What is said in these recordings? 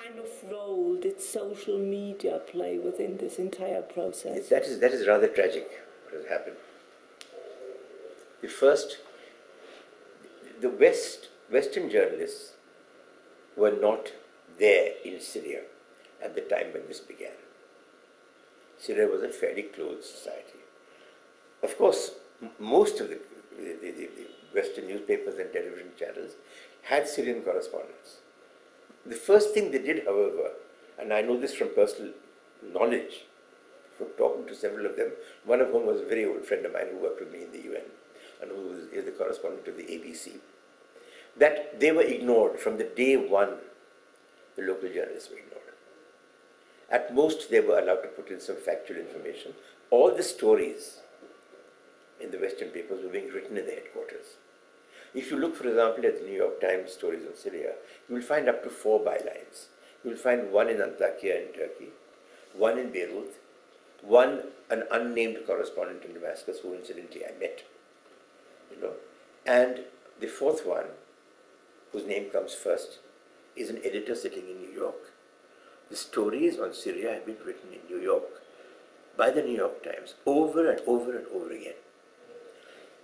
kind of role did social media play within this entire process? That is rather tragic what has happened. The Western journalists were not there in Syria at the time when this began. Syria was a fairly closed society. Of course, most of the Western newspapers and television channels had Syrian correspondents. The first thing they did, however, and I know this from personal knowledge, from talking to several of them, one of whom was a very old friend of mine who worked with me in the UN and who is the correspondent of the ABC, that they were ignored from the day one. The local journalists were ignored. At most, they were allowed to put in some factual information. All the stories in the Western papers were being written in the headquarters. If you look, for example, at the New York Times stories on Syria, you will find up to 4 bylines. You will find one in Antakya in Turkey, one in Beirut, an unnamed correspondent in Damascus who incidentally I met, and the 4th one, whose name comes first, is an editor sitting in New York. The stories on Syria have been written in New York by the New York Times over and over and over again.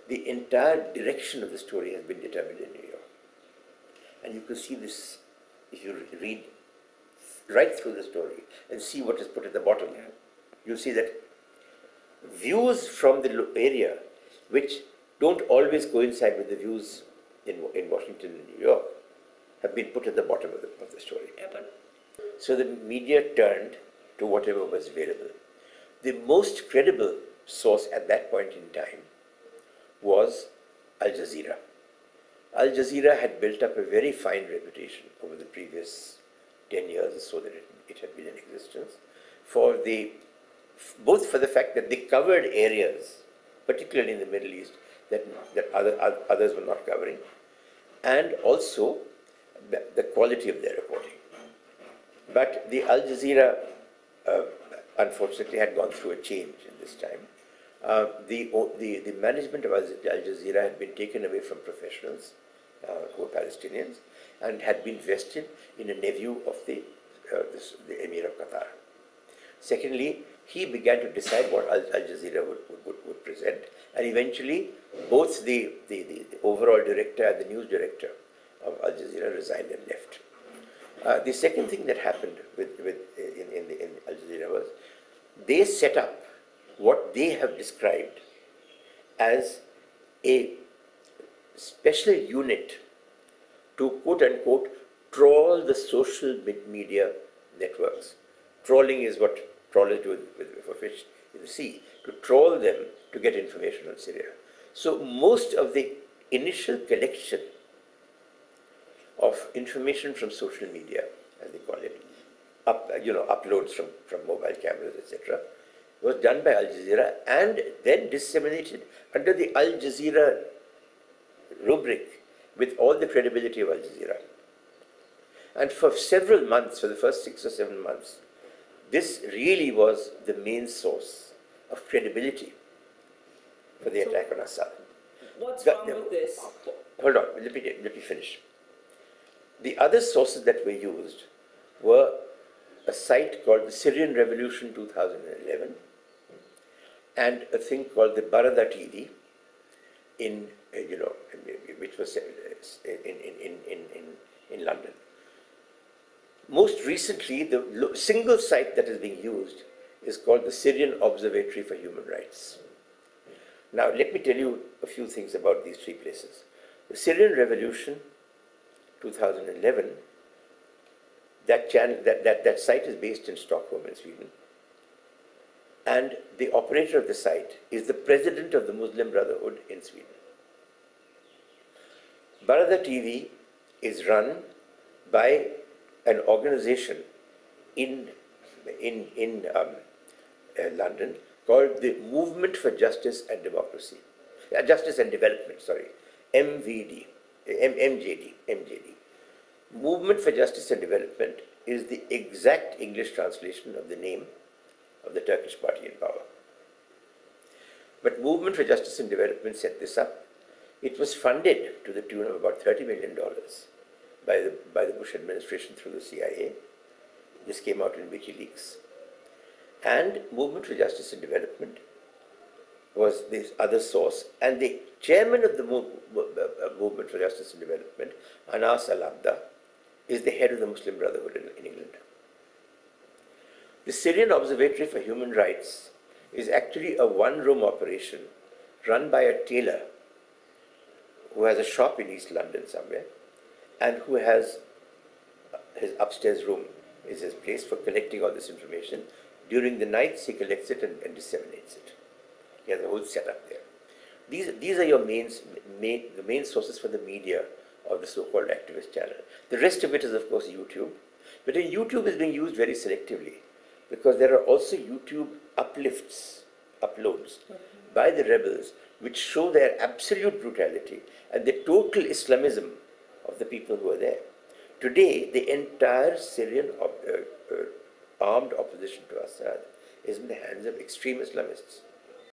The entire direction of the story has been determined in New York. And you can see this if you read right through the story and see what is put at the bottom. You'll see that views from the area, which don't always coincide with the views in Washington and New York, have been put at the bottom of the story. So the media turned to whatever was available. The most credible source at that point in time was Al Jazeera. Al Jazeera had built up a very fine reputation over the previous 10 years or so that it had been in existence, both for the fact that they covered areas, particularly in the Middle East, that others were not covering, and also the quality of their reporting. But the Al Jazeera, unfortunately, had gone through a change in this time. The management of Al Jazeera had been taken away from professionals who were Palestinians and had been vested in a nephew of the Emir of Qatar. Secondly, he began to decide what Al Jazeera would present, and eventually both the overall director and the news director of Al Jazeera resigned and left. The second thing that happened in Al Jazeera was they set up what they have described as a special unit to quote-unquote trawl the social media networks. Trawling is what trawlers do for fish in the sea, to trawl them to get information on Syria. So most of the initial collection of information from social media, as they call it, uploads from mobile cameras, etc., was done by Al Jazeera and then disseminated under the Al Jazeera rubric with all the credibility of Al Jazeera. And for several months, for the first 6 or 7 months, this really was the main source of credibility for the attack on Assad. What's wrong with this? Hold on, let me finish. The other sources that were used were a site called the Syrian Revolution 2011 and a thing called the Barada TV which was in London. Most recently, the single site that is being used is called the Syrian Observatory for Human Rights. Now, let me tell you a few things about these 3 places. The Syrian Revolution 2011, that site is based in Stockholm in Sweden. And the operator of the site is the president of the Muslim Brotherhood in Sweden. Barada TV is run by an organization in London called the Movement for Justice and Democracy, Justice and Development, MJD. Movement for Justice and Development is the exact English translation of the name of the Turkish party in power. But Movement for Justice and Development set this up. It was funded to the tune of about $30 million by the Bush administration through the CIA, This came out in WikiLeaks. And Movement for Justice and Development was this other source. And the chairman of the Movement for Justice and Development, Anas Al-Abda, is the head of the Muslim Brotherhood in England. The Syrian Observatory for Human Rights is actually a one-room operation run by a tailor who has a shop in East London somewhere and who has his upstairs room is his place for collecting all this information. During the nights, he collects it and disseminates it. He has a whole setup there. These are your the main sources for the media of the so-called activist channel. The rest of it is, of course, YouTube. But YouTube is being used very selectively because there are also YouTube uploads by the rebels which show their absolute brutality and the total Islamism of the people who are there. Today, the entire Syrian armed opposition to Assad is in the hands of extreme Islamists.